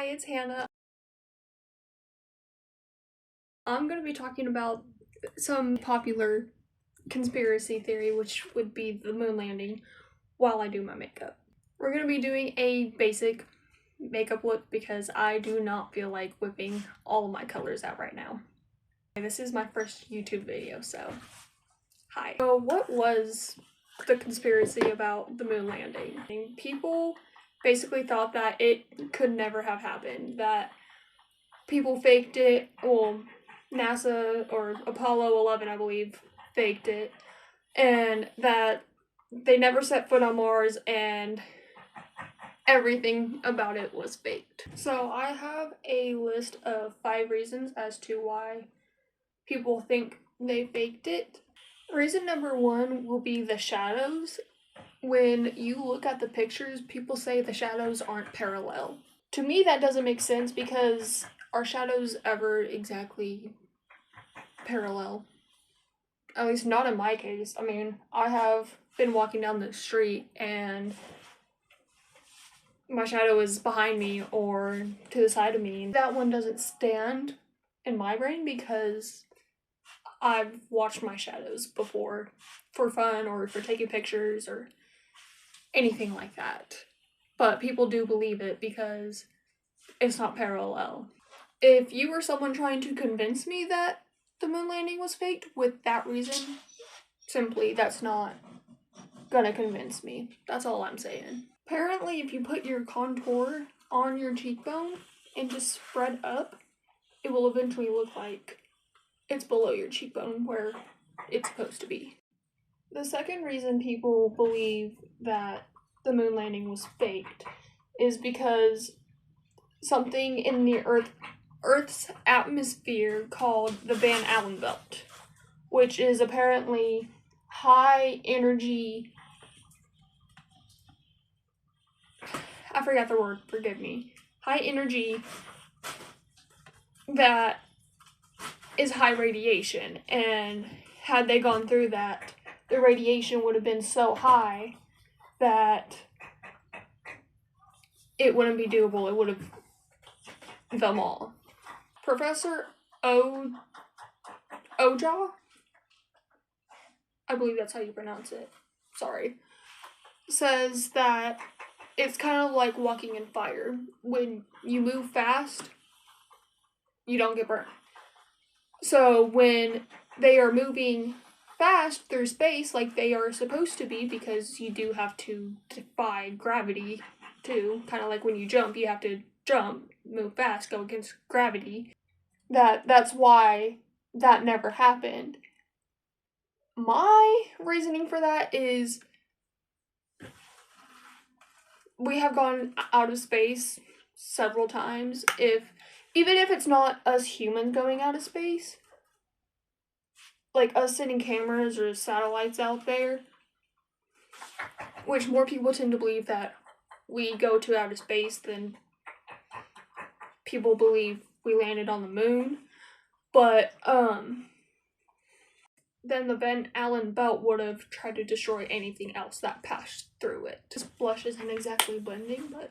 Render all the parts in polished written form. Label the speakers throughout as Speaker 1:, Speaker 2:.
Speaker 1: Hi, it's Hannah. I'm going to be talking about some popular conspiracy theory, which would be the moon landing, while I do my makeup. We're going to be doing a basic makeup look because I do not feel like whipping all of my colors out right now. This is my first YouTube video, so hi. So what was the conspiracy about the moon landing? People basically thought that it could never have happened, that people faked it. Well, NASA or Apollo 11, I believe, faked it, and that they never set foot on Mars and everything about it was faked. So I have a list of 5 reasons as to why people think they faked it. Reason number 1 will be the shadows. When you look at the pictures, people say the shadows aren't parallel. To me, that doesn't make sense because are shadows ever exactly parallel? At least not in my case. I mean, I have been walking down the street and my shadow is behind me or to the side of me. That one doesn't stand in my brain because I've watched my shadows before for fun or for taking pictures or anything like that. But people do believe it because it's not parallel. If you were someone trying to convince me that the moon landing was faked with that reason, simply that's not gonna convince me. That's all I'm saying. Apparently, if you put your contour on your cheekbone and just spread up, it will eventually look like it's below your cheekbone where it's supposed to be. The second reason people believe that the moon landing was faked is because something in the Earth's atmosphere called the Van Allen belt, which is apparently high energy. I forgot the word, forgive me. High energy that is high radiation, and had they gone through that, the radiation would have been so high that it wouldn't be doable. It would have them all. Professor Oja, I believe that's how you pronounce it, sorry, says that it's kind of like walking in fire. When you move fast, you don't get burned. So when they are moving fast through space like they are supposed to be, because you do have to defy gravity too, kind of like when you jump, you have to jump, move fast, go against gravity. That's why that never happened. My reasoning for that is we have gone out of space several times. Even if it's not us humans going out of space, like us sending cameras or satellites out there, which more people tend to believe that we go to outer space than people believe we landed on the moon. But then the Van Allen belt would have tried to destroy anything else that passed through it. This blush isn't exactly blending, but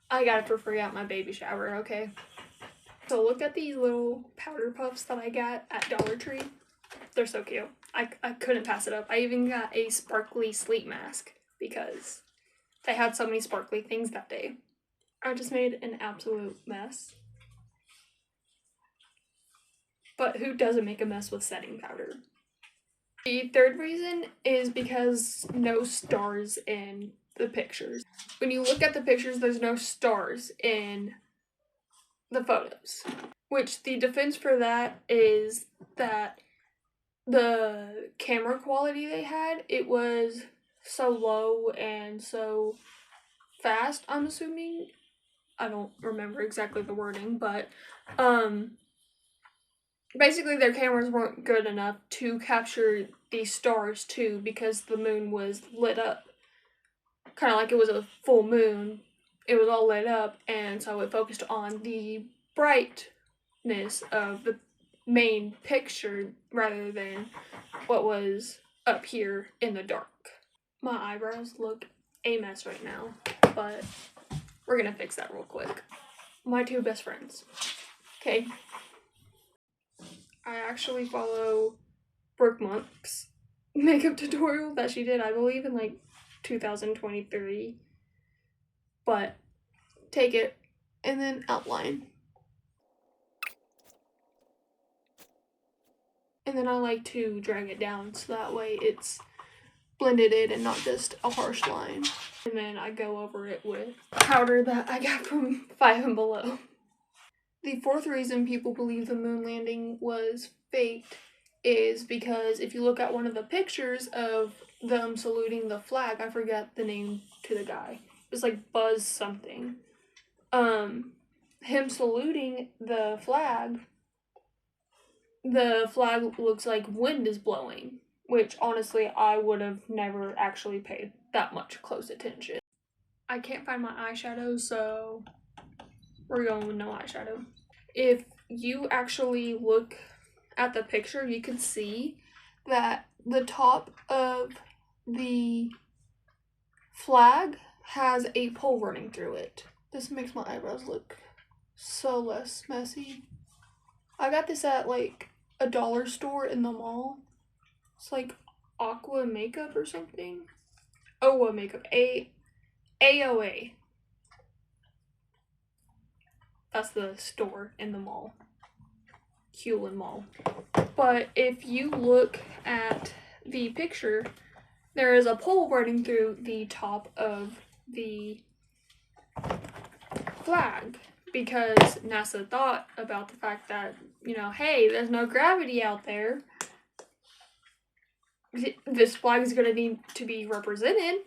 Speaker 1: I got it for free at my baby shower, okay? So look at these little powder puffs that I got at Dollar Tree. They're so cute. I couldn't pass it up. I even got a sparkly sleep mask because they had so many sparkly things that day. I just made an absolute mess. But who doesn't make a mess with setting powder? The third reason is because no stars in the pictures. When you look at the pictures, there's no stars in the photos. Which the defense for that is that the camera quality they had, it was so low and so fast, I'm assuming. I don't remember exactly the wording, but basically their cameras weren't good enough to capture these stars too, because the moon was lit up kind of like it was a full moon. It was all lit up, and so it focused on the brightness of the main picture rather than what was up here in the dark. My eyebrows look a mess right now, but we're gonna fix that real quick. my two best friends. Okay. I actually follow Brooke Monk's makeup tutorial that she did, I believe, in like 2023. But take it and then outline. And then I like to drag it down so that way it's blended in and not just a harsh line. And then I go over it with powder that I got from Five and Below. The fourth reason people believe the moon landing was faked is because if you look at one of the pictures of them saluting the flag, I forget the name to the guy. It was like Buzz something. Him saluting the flag looks like wind is blowing, which honestly I would have never actually paid that much close attention. I can't find my eyeshadow, so we're going with no eyeshadow. If you actually look at the picture, you can see that the top of the flag has a pole running through it. This makes my eyebrows look so less messy. I got this at like a dollar store in the mall. It's like Aqua Makeup or something. Owa Makeup. AOA. That's the store in the mall. Hewlin Mall. But if you look at the picture, there is a pole running through the top of the flag because NASA thought about the fact that, you know, hey, there's no gravity out there. This flag is going to need to be represented.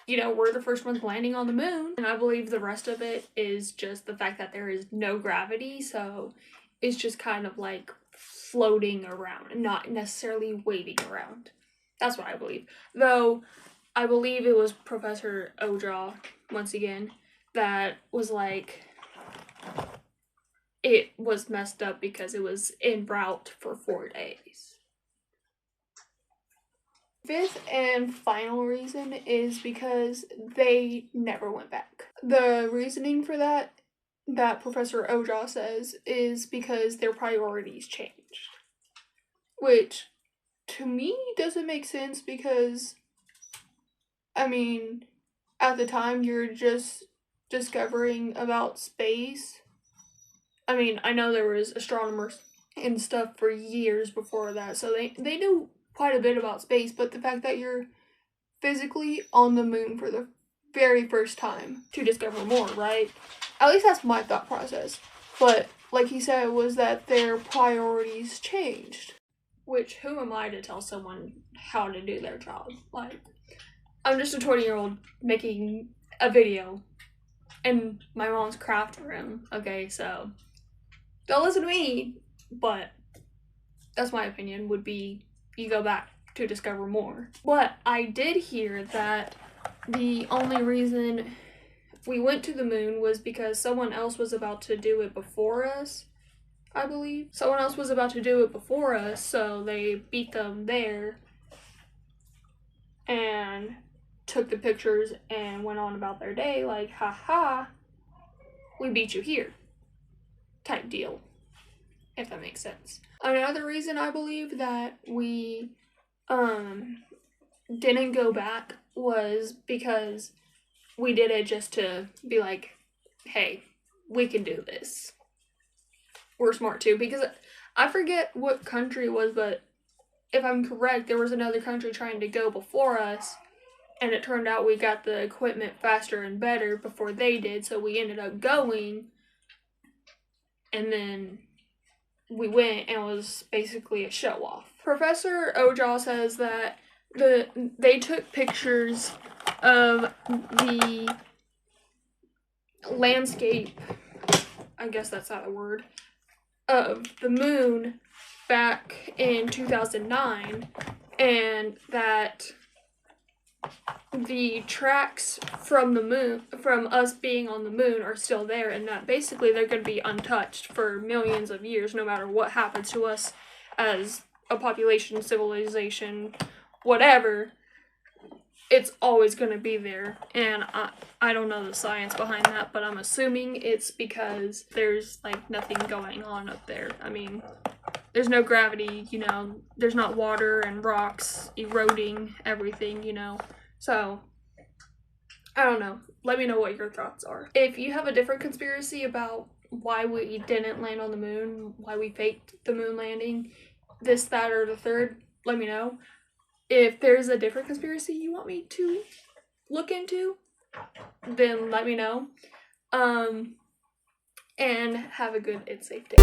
Speaker 1: You know, we're the first ones landing on the moon. And I believe the rest of it is just the fact that there is no gravity, so it's just kind of like floating around and not necessarily waving around. That's what I believe. Though, I believe it was Professor Oja, once again, that was like, it was messed up because it was en route for 4 days. Fifth and final reason is because they never went back. The reasoning for that Professor Oja says is because their priorities changed. Which, to me, doesn't make sense because, I mean, at the time you're just discovering about space. I mean, I know there was astronomers and stuff for years before that, so they knew quite a bit about space, but the fact that you're physically on the moon for the very first time to discover more, right? At least that's my thought process. But like he said, was that their priorities changed. Which, who am I to tell someone how to do their job? Like, I'm just a 20-year-old making a video in my mom's craft room, okay? So, don't listen to me, but that's my opinion, would be you go back to discover more. But I did hear that the only reason we went to the moon was because someone else was about to do it before us, I believe. Someone else was about to do it before us, so they beat them there and took the pictures and went on about their day like, haha, we beat you here type deal, if that makes sense. Another reason I believe that we didn't go back was because we did it just to be like, hey, we can do this. We're smart too, because I forget what country it was, but if I'm correct, there was another country trying to go before us, and it turned out we got the equipment faster and better before they did, so we ended up going, and then we went, and it was basically a show-off. Professor Oja says that they took pictures of the landscape, I guess that's not a word, of the moon back in 2009, and that the tracks from the moon, from us being on the moon, are still there, and that basically they're going to be untouched for millions of years, no matter what happens to us as a population, civilization, whatever. it's always going to be there. And I don't know the science behind that, but I'm assuming it's because there's like nothing going on up there. I mean, there's no gravity, you know, there's not water and rocks eroding everything, you know. So, I don't know. Let me know what your thoughts are. If you have a different conspiracy about why we didn't land on the moon, why we faked the moon landing, this, that, or the third, let me know. If there's a different conspiracy you want me to look into, then let me know. And have a good and safe day.